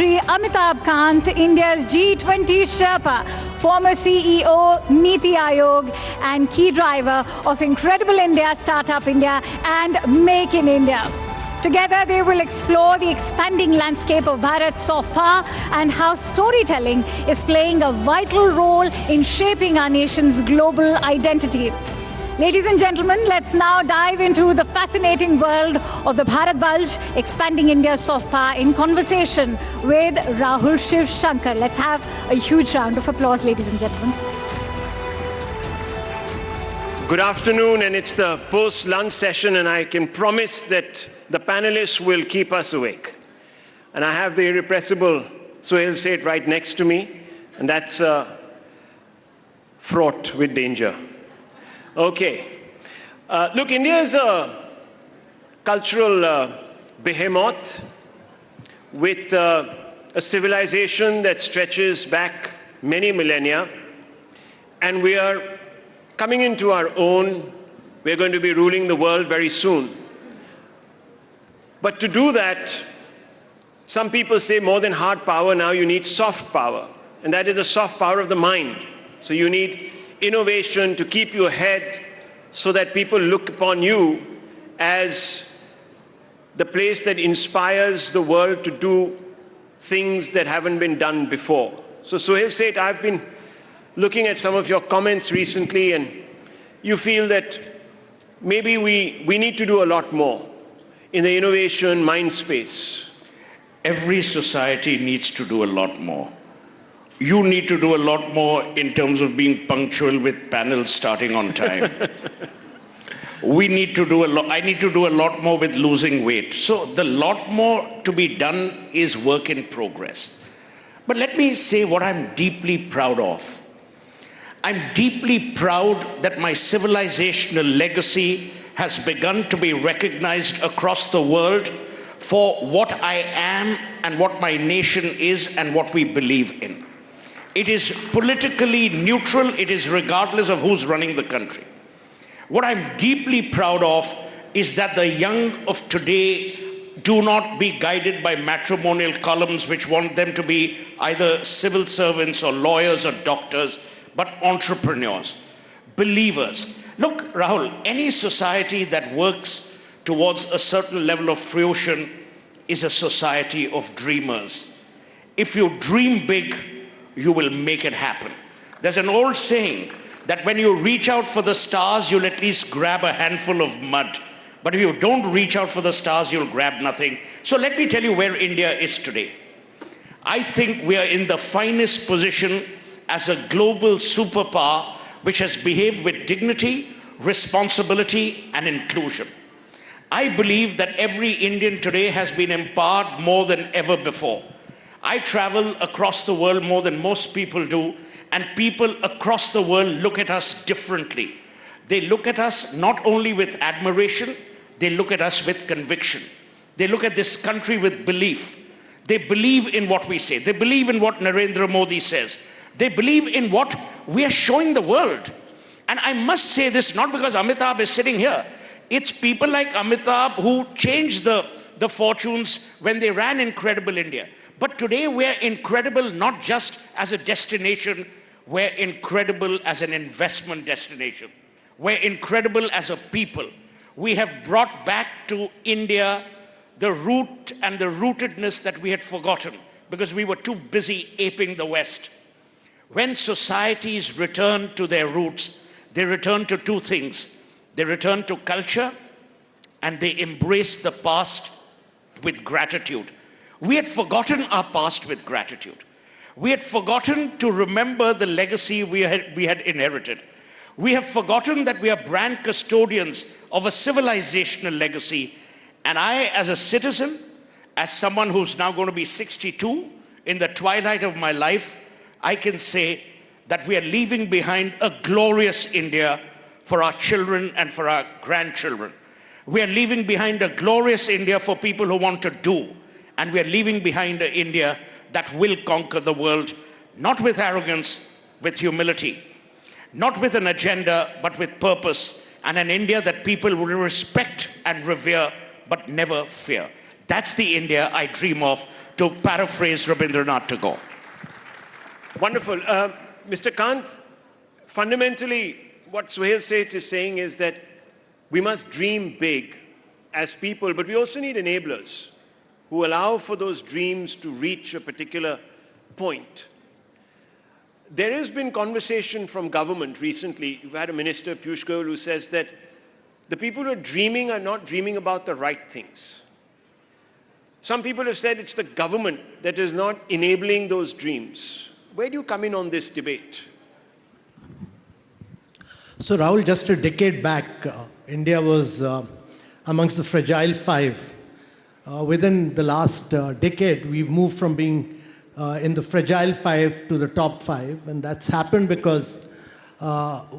Shri Amitabh Kant, India's G20 Sherpa, former CEO, Niti Aayog, and key driver of Incredible India, Startup India, and Make in India. Together, they will explore the expanding landscape of Bharat's soft power and how storytelling is playing a vital role in shaping our nation's global identity. Ladies and gentlemen, let's now dive into the fascinating world of the Bharat Bulge, expanding India's soft power, in conversation with Rahul Shiv Shankar. Let's have a huge round of applause, ladies and gentlemen. Good afternoon, and it's the post-lunch session, and I can promise that the panelists will keep us awake. And I have the irrepressible Suhail Seth right next to me, and that's fraught with danger. Okay. Look, India is a cultural behemoth with a civilization that stretches back many millennia, and we are coming into our own. We're going to be ruling the world very soon. But to do that, some people say more than hard power, now you need soft power. And that is the soft power of the mind. So you need innovation to keep you ahead so that people look upon you as the place that inspires the world to do things that haven't been done before. So Suhail Seth, I've been looking at some of your comments recently, and you feel that maybe we need to do a lot more in the innovation mind space. Every society needs to do a lot more. You need to do a lot more in terms of being punctual with panels starting on time. We need to do a lot. I need to do a lot more with losing weight. So the lot more to be done is work in progress. But let me say what I'm deeply proud of. I'm deeply proud that my civilizational legacy has begun to be recognized across the world for what I am and what my nation is and what we believe in. It is politically neutral. It is regardless of who's running the country. What I'm deeply proud of is that the young of today do not be guided by matrimonial columns which want them to be either civil servants or lawyers or doctors, but entrepreneurs, believers. Look, Rahul, any society that works towards a certain level of fruition is a society of dreamers. If you dream big, you will make it happen. There's an old saying that when you reach out for the stars, you'll at least grab a handful of mud. But if you don't reach out for the stars, you'll grab nothing. So let me tell you where India is today. I think we are in the finest position as a global superpower which has behaved with dignity, responsibility, and inclusion. I believe that every Indian today has been empowered more than ever before. I travel across the world more than most people do, and people across the world look at us differently. They look at us not only with admiration, they look at us with conviction. They look at this country with belief. They believe in what we say. They believe in what Narendra Modi says. They believe in what we are showing the world. And I must say this not because Amitabh is sitting here. It's people like Amitabh who changed the fortunes when they ran Incredible India. But today we're incredible not just as a destination, we're incredible as an investment destination. We're incredible as a people. We have brought back to India the root and the rootedness that we had forgotten because we were too busy aping the West. When societies return to their roots, they return to two things. They return to culture and they embrace the past with gratitude. We had forgotten our past with gratitude. We had forgotten to remember the legacy we had inherited. We have forgotten that we are brand custodians of a civilizational legacy. And I, as a citizen, as someone who's now going to be 62, in the twilight of my life, I can say that we are leaving behind a glorious India for our children and for our grandchildren. We are leaving behind a glorious India for people who want to do. And we are leaving behind an India that will conquer the world, not with arrogance, with humility, not with an agenda, but with purpose, and an India that people will respect and revere, but never fear. That's the India I dream of, to paraphrase Rabindranath Tagore. Wonderful. Mr. Kant, fundamentally, what Suhail Seth is saying is that we must dream big as people, but we also need enablers who allow for those dreams to reach a particular point. There has been conversation from government recently. You've had a minister, Piyush Goyal, who says that the people who are not dreaming about the right things. Some people have said it's the government that is not enabling those dreams. Where do you come in on this debate? So Rahul, just a decade back, India was amongst the fragile five. Within the last decade, we've moved from being in the fragile five to the top five, and that's happened because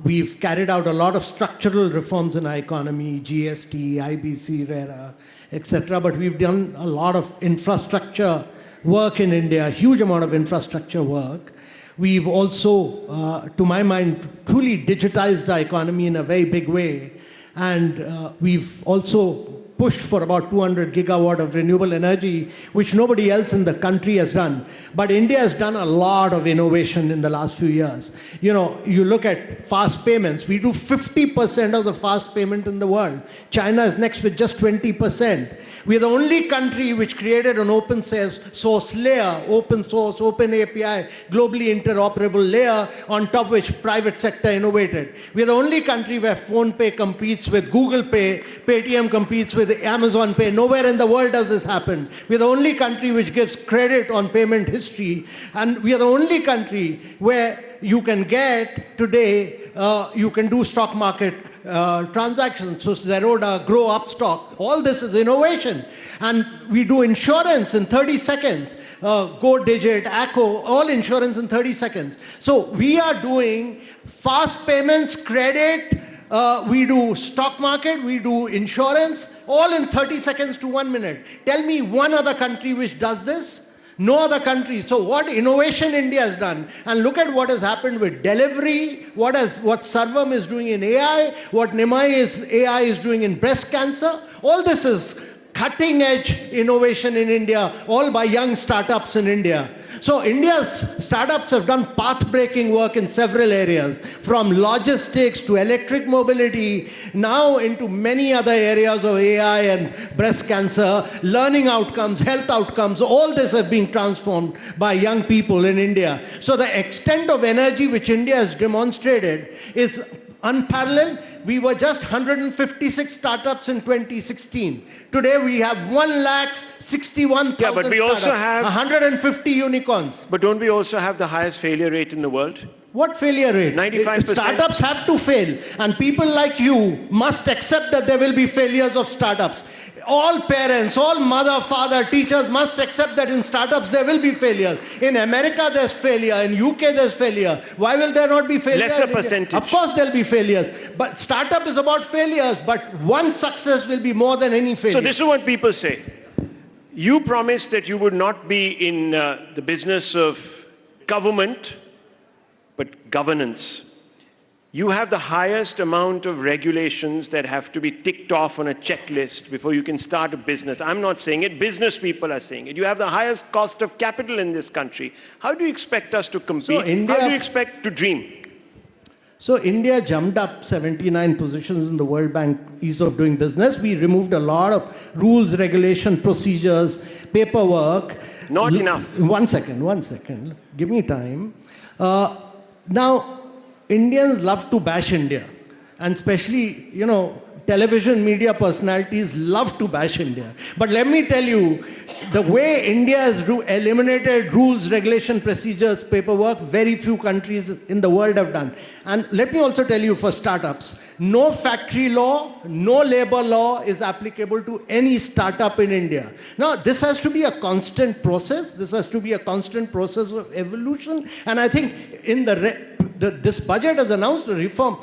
we've carried out a lot of structural reforms in our economy, GST, IBC, RERA, etc. But we've done a lot of infrastructure work in India, a huge amount of infrastructure work. We've also, to my mind, truly digitized our economy in a very big way. And we've also pushed for about 200 gigawatt of renewable energy, which nobody else in the country has done. But India has done a lot of innovation in the last few years. You know, you look at fast payments, we do 50% of the fast payment in the world. China is next with just 20%. We are the only country which created an open source layer, open source, open API, globally interoperable layer on top of which private sector innovated. We are the only country where PhonePe competes with Google Pay, Paytm competes with Amazon Pay. Nowhere in the world does this happen. We are the only country which gives credit on payment history. And we are the only country where you can get today, you can do stock market transactions, so Zerodha, Grow, Upstock, all this is innovation. And we do insurance in 30 seconds. Go Digit, ACO, all insurance in 30 seconds. So we are doing fast payments, credit, we do stock market, we do insurance, all in 30 seconds to 1 minute. Tell me one other country which does this. No other country. So what innovation India has done, and look at what has happened with delivery, what Sarvam is doing in AI, what AI is doing in breast cancer. All this is cutting edge innovation in India, all by young startups in India. So India's startups have done path-breaking work in several areas, from logistics to electric mobility, now into many other areas of AI and breast cancer, learning outcomes, health outcomes. All this have been transformed by young people in India. So the extent of energy which India has demonstrated is unparalleled. We were just 156 startups in 2016. Today we have 1,61,000 Yeah, but we startups, also have 150 unicorns. But don't we also have the highest failure rate in the world? What failure rate? 95%. Startups have to fail. And people like you must accept that there will be failures of startups. All parents, all mother, father, teachers must accept that in startups there will be failures. In America there's failure, in UK there's failure. Why will there not be failure? Lesser percentage. Of course there'll be failures. But startup is about failures, but one success will be more than any failure. So this is what people say. You promised that you would not be in the business of government, but governance. You have the highest amount of regulations that have to be ticked off on a checklist before you can start a business. I'm not saying it, business people are saying it. You have the highest cost of capital in this country. How do you expect us to compete? How do you expect to dream? So India jumped up 79 positions in the World Bank Ease of Doing Business. We removed a lot of rules, regulation, procedures, paperwork. Not enough. One second. Give me time. Now, Indians love to bash India. And especially, you know, television media personalities love to bash India. But let me tell you, the way India has eliminated rules, regulation, procedures, paperwork, very few countries in the world have done. And let me also tell you, for startups, no factory law, no labor law is applicable to any startup in India. Now, this has to be a constant process. This has to be a constant process of evolution. And I think in this budget has announced a reform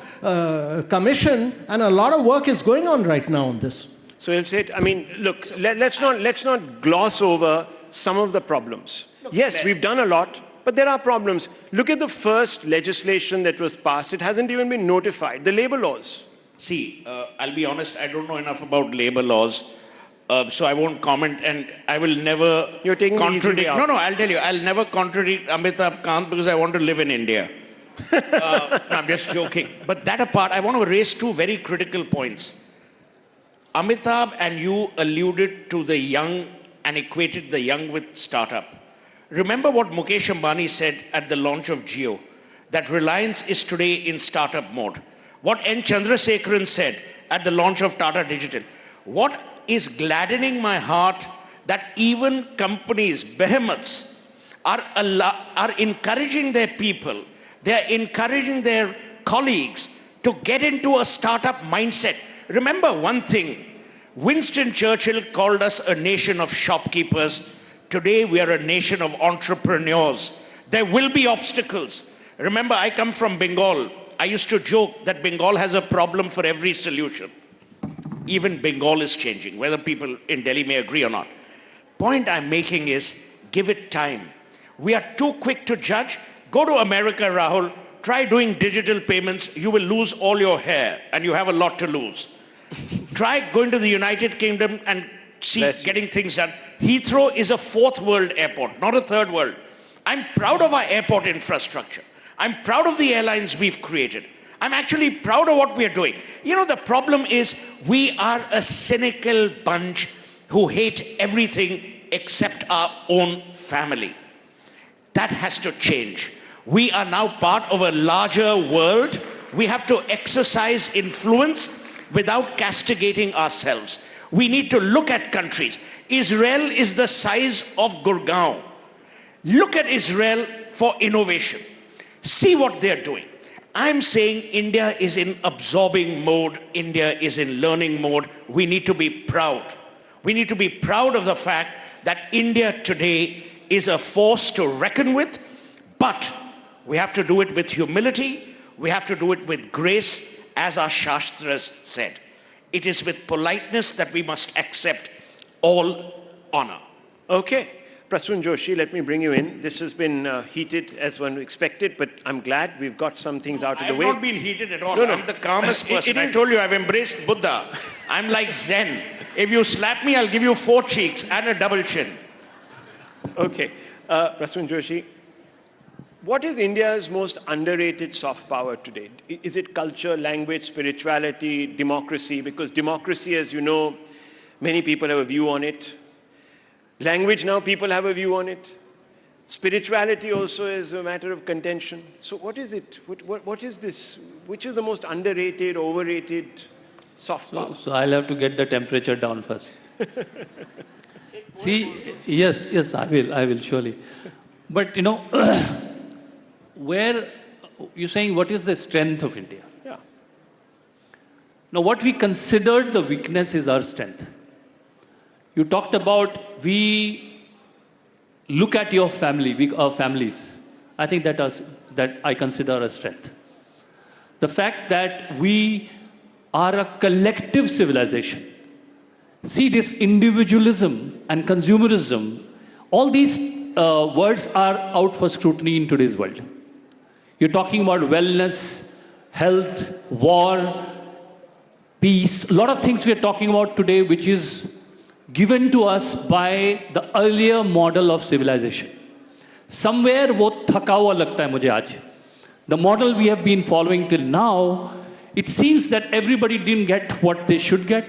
commission, and a lot of work is going on right now on this. So he'll say, I mean, look, let's not gloss over some of the problems. Yes, we've done a lot, but there are problems. Look at the first legislation that was passed. It hasn't even been notified. The labor laws. See, I'll be honest, I don't know enough about labor laws. So I won't comment, and I will never You're taking the easy way contradict. out. No, I'll tell you, I'll never contradict Amitabh Kant because I want to live in India. No, I'm just joking. But that apart, I want to raise two very critical points. Amitabh and you alluded to the young and equated the young with startup. Remember what Mukesh Ambani said at the launch of Jio, that Reliance is today in startup mode. What N. Chandrasekaran said at the launch of Tata Digital. What is gladdening my heart that even companies, behemoths, are encouraging their people, they are encouraging their colleagues to get into a startup mindset. Remember one thing, Winston Churchill called us a nation of shopkeepers. Today we are a nation of entrepreneurs. There will be obstacles. Remember, I come from Bengal. I used to joke that Bengal has a problem for every solution. Even Bengal is changing, whether people in Delhi may agree or not. Point I'm making is, give it time. We are too quick to judge. Go to America, Rahul. Try doing digital payments. You will lose all your hair, and you have a lot to lose. Try going to the United Kingdom and see getting things done. Heathrow is a fourth world airport, not a third world. I'm proud of our airport infrastructure. I'm proud of the airlines we've created. I'm actually proud of what we are doing. You know, the problem is we are a cynical bunch who hate everything except our own family. That has to change. We are now part of a larger world. We have to exercise influence without castigating ourselves. We need to look at countries. Israel is the size of Gurgaon. Look at Israel for innovation. See what they're doing. I'm saying India is in absorbing mode. India is in learning mode. We need to be proud. We need to be proud of the fact that India today is a force to reckon with, but we have to do it with humility. We have to do it with grace, as our Shastras said. It is with politeness that we must accept all honor. Okay. Prasoon Joshi, let me bring you in. This has been heated as one expected, but I'm glad we've got some things out of the way. I've not been heated at all. No. I'm the calmest person. I is- told you I've embraced Buddha. I'm like Zen. If you slap me, I'll give you 4 cheeks and a double chin. Okay. Prasoon Joshi, what is India's most underrated soft power today? Is it culture, language, spirituality, democracy? Because democracy, as you know, many people have a view on it. Language, now people have a view on it. Spirituality also is a matter of contention. So what is it? What is this? Which is the most underrated, overrated soft power? So I'll have to get the temperature down first. See, yes, I will surely. But you know, where you're saying what is the strength of India? Yeah. Now, what we considered the weakness is our strength. You talked about we look at your family, our families. I think that I consider a strength. The fact that we are a collective civilization. See, this individualism and consumerism, all these words are out for scrutiny in today's world. You're talking about wellness, health, war, peace, a lot of things we are talking about today which is given to us by the earlier model of civilization. Somewhere वो थका हुआ लगता है मुझे आज. The model we have been following till now, it seems that everybody didn't get what they should get.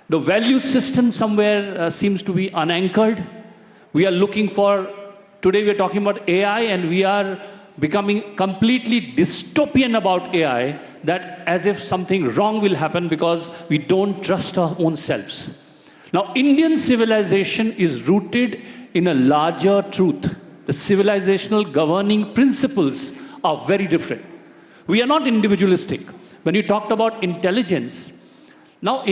The value system somewhere seems to be unanchored. We are looking for, today we are talking about AI and we are becoming completely dystopian about AI, that as if something wrong will happen because we don't trust our own selves. Now, Indian civilization is rooted in a larger truth. The civilizational governing principles are very different. We are not individualistic. When you talked about intelligence, now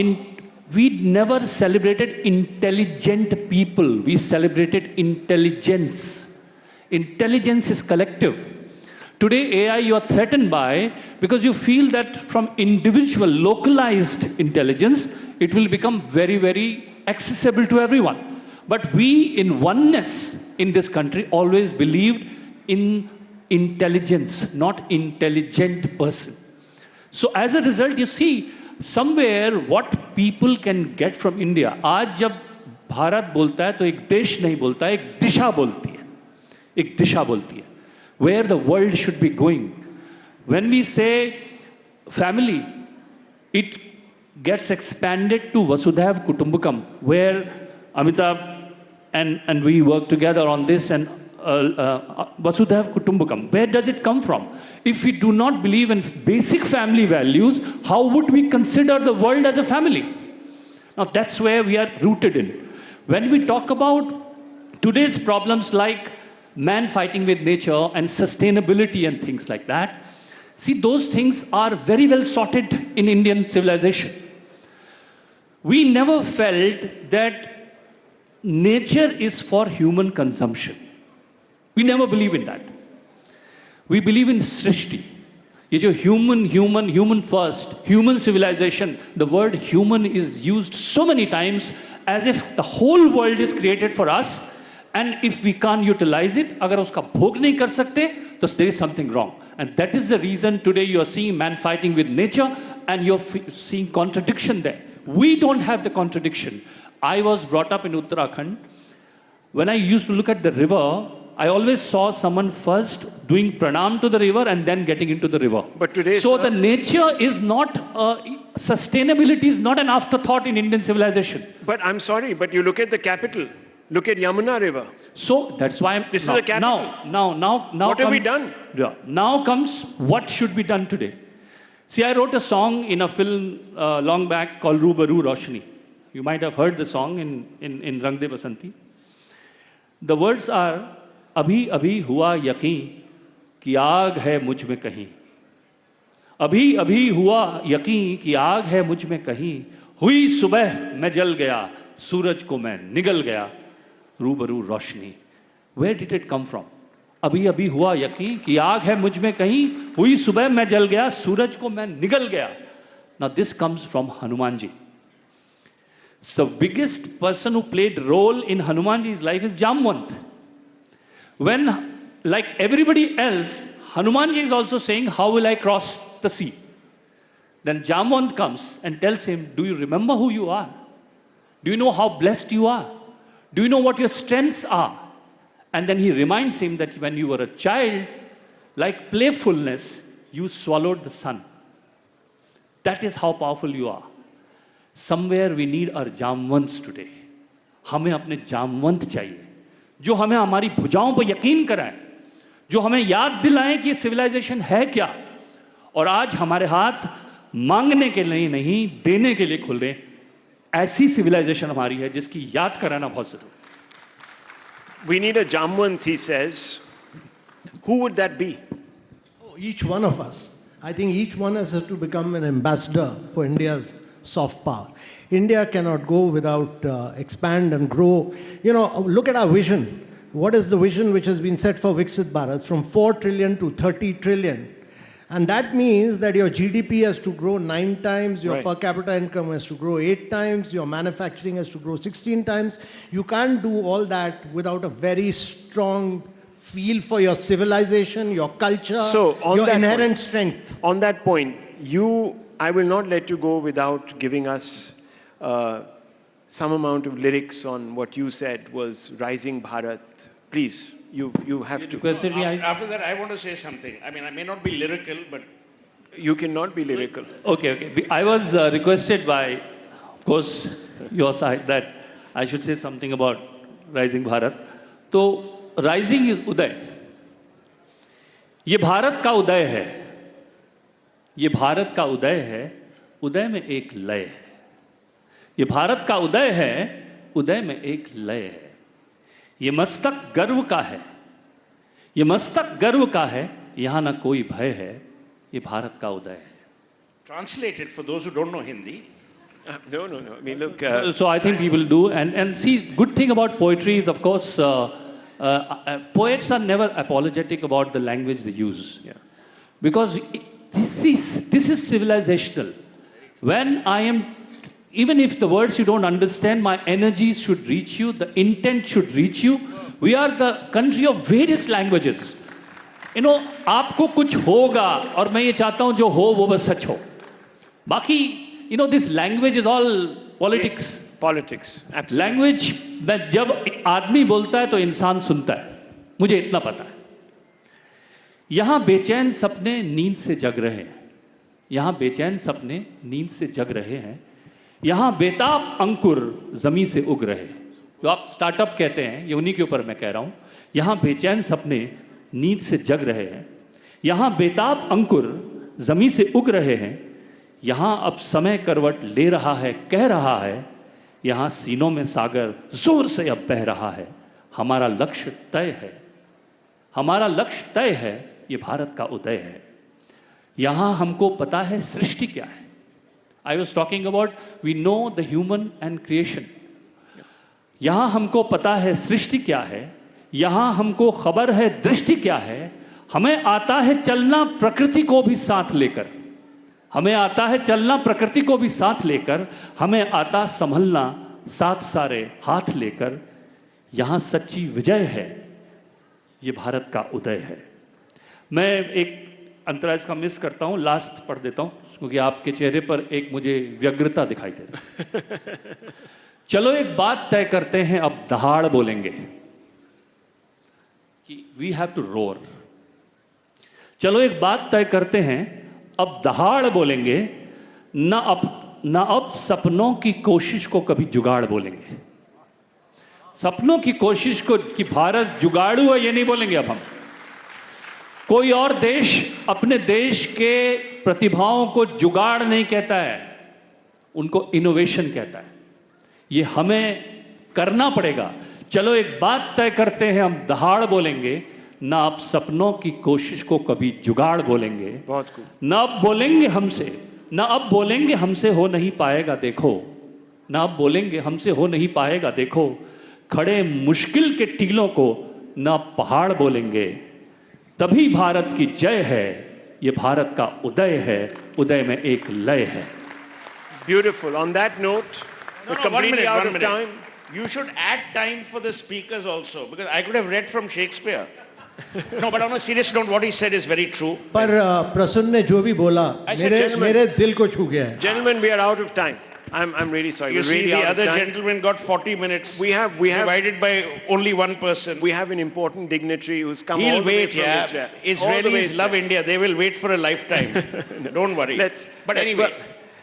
we never celebrated intelligent people. We celebrated intelligence. Intelligence is collective. Today, AI you are threatened by because you feel that from individual, localized intelligence, it will become very, very accessible to everyone. But we in oneness in this country always believed in intelligence, not intelligent person. So as a result, you see, somewhere what people can get from India, आज जब भारत बोलता है तो एक देश नहीं बोलता है, एक दिशा बोलती है, एक दिशा बोलती है, where the world should be going. When we say family, it gets expanded to Vasudhaiv Kutumbakam, where Amitabh and we work together on this, and Vasudhaiv Kutumbakam. Where does it come from? If we do not believe in basic family values, how would we consider the world as a family? Now that's where we are rooted in. When we talk about today's problems like man fighting with nature and sustainability and things like that, see, those things are very well sorted in Indian civilization. We never felt that nature is for human consumption. We never believe in that. We believe in Srishti. ये जो human first, human civilization, the word human is used so many times as if the whole world is created for us, and if we can't utilize it, अगर उसका भोग नहीं कर सकते, तो there is something wrong. And that is the reason today you are seeing man fighting with nature, and you're seeing contradiction there. We don't have the contradiction. I was brought up in Uttarakhand. When I used to look at the river, I always saw someone first doing pranam to the river and then getting into the river. But today, so sir, the nature is not, sustainability is not an afterthought in Indian civilization. But I'm sorry, but you look at the capital. Look at Yamuna River. So that's why This is the capital. Now What have we done? Yeah. Now comes what should be done today. See, I wrote a song in a film long back called Rubaru Roshni. You might have heard the song in Rang De Basanti. The words are, अभी अभी हुआ यकीन कि आग है मुझ में कहीं, अभी अभी हुआ यकीन कि आग है मुझ में कहीं, हुई सुबह मैं जल गया, सूरज को मैं निगल गया, रूबरू रोशनी. Where did it come from? अभी अभी हुआ यकीन कि आग है मुझ में कहीं, हुई सुबह मैं जल गया, सूरज को मैं निगल गया. Now this comes from Hanumanji. So the biggest person who played role in Hanumanji's life is Jamwant. When, like everybody else, Hanumanji is also saying, how will I cross the sea? Then Jamwant comes and tells him, do you remember who you are? Do you know how blessed you are? Do you know what your strengths are? And then he reminds him that when you were a child, like playfulness, you swallowed the sun. That is how powerful you are. Somewhere we need our Jamwants today. हमें अपने जामवंत चाहिए, जो हमें हमारी भुजाओं पर यकीन कराएं, जो हमें याद दिलाएं कि ये सिविलाइजेशन है क्या, और आज हमारे हाथ मांगने के लिए नहीं, देने के लिए खुल रहे. ऐसी सिविलाइजेशन हमारी है जिसकी याद कराना बहुत जरूरी. We need a Jamwant, he says. Who would that be? Oh, each one of us. I think each one has to become an ambassador for India's soft power. India cannot go without expand and grow. You know, look at our vision. What is the vision which has been set for Viksit Bharat? From 4 trillion to 30 trillion. And that means that your GDP has to grow 9 times, your Right. per capita income has to grow 8 times, your manufacturing has to grow 16 times. You can't do all that without a very strong feel for your civilization, your culture, So, on your that inherent point- strength. On that point, I will not let you go without giving us some amount of lyrics on what you said was Rising Bharat. Please, you have to. Requested me, After that, I want to say something. I mean, I may not be lyrical, but You cannot be lyrical. Okay. I was requested by, of course, your side that I should say something about Rising Bharat. तो Rising is उदय. ये भारत का उदय है. ये भारत का उदय है. उदय में एक लय है. ये भारत का उदय है. उदय में एक लय है. ये मस्तक गर्व का है. ये मस्तक गर्व का है. यहाँ ना कोई भय है. ये भारत का उदय है. translated for those who don't know Hindi. No. I mean, look. So I think people do, and see, good thing about poetry is, of course, poets are never apologetic about the language they use. Yeah. Because this is civilizational. When I am, even if the words you don't understand, my energies should reach you, the intent should reach you. We are the country of various languages. You know, आपको कुछ होगा और मैं ये चाहता हूँ जो हो वो बस सच हो. बाकी you know, this language is all politics. Politics, absolutely. Language में जब आदमी बोलता है तो इंसान सुनता है, मुझे इतना पता है। यहां बेचैन सपने नींद से जग रहे हैं, यहां बेचैन सपने नींद से जग रहे हैं, यहां बेताब अंकुर जमीन से उग रहे हैं। जो आप स्टार्टअप कहते हैं, ये उन्हीं के ऊपर मैं कह रहा हूं। यहां बेचैन सपने नींद से जग रहे हैं, यहां बेताब अंकुर जमीन से उग रहे हैं, यहां अब समय करवट ले रहा है, कह रहा है, यहां सीनों में सागर जोर से अब बह रहा है। हमारा लक्ष्य तय है, हमारा लक्ष्य तय है, ये भारत का उदय है। यहां हमको पता है सृष्टि क्या है। I was talking about we know the human and creation. यहां हमको पता है सृष्टि क्या है, यहां हमको खबर है दृष्टि क्या है। हमें आता है चलना प्रकृति को भी साथ लेकर, हमें आता है चलना प्रकृति को भी साथ लेकर, हमें आता संभलना साथ सारे हाथ लेकर। यहां सच्ची विजय है, ये भारत का उदय है। मैं एक अंतरा इसका मिस करता हूं, लास्ट पढ़ देता हूं क्योंकि आपके चेहरे पर एक मुझे व्यग्रता दिखाई दे रही। चलो एक बात तय करते हैं, अब दहाड़ बोलेंगे कि वी हैव टू रोर। चलो एक बात तय करते हैं, अब दहाड़ बोलेंगे, न अब सपनों की कोशिश को कभी जुगाड़ बोलेंगे। सपनों की कोशिश को कि भारत जुगाड़ू है, ये नहीं बोलेंगे अब हम। कोई और देश अपने देश के प्रतिभाओं को जुगाड़ नहीं कहता है, उनको इनोवेशन कहता है। ये हमें करना पड़ेगा। चलो एक बात तय करते हैं, हम दहाड़ बोलेंगे, ना आप सपनों की कोशिश को कभी जुगाड़ बोलेंगे। बहुत खूब। ना अब बोलेंगे हमसे, ना अब बोलेंगे हमसे हो नहीं पाएगा देखो, ना अब बोलेंगे हमसे हो नहीं पाएगा देखो। खड़े मुश्किल के टीलों को ना पहाड़ बोलेंगे, तभी भारत की जय है, ये भारत का उदय है, उदय में एक लय है। Beautiful. On that note, we're completely out of time. You should add time for the speakers also, because I could have read from Shakespeare. No, but on a serious note, what he said is very true. पर प्रसून ने जो भी बोला I said, gentlemen, मेरे दिल को छू गया है। Gentlemen, we are out of time. I'm really sorry. You We're see, really the out other of time. gentleman got 40 minutes. We have divided by only one person. we have an important dignitary who's come all He'll the way wait, from yeah. Israel. All the way Israelis love Israel. India. They will wait for a lifetime. Don't worry. Let's but go. anyway,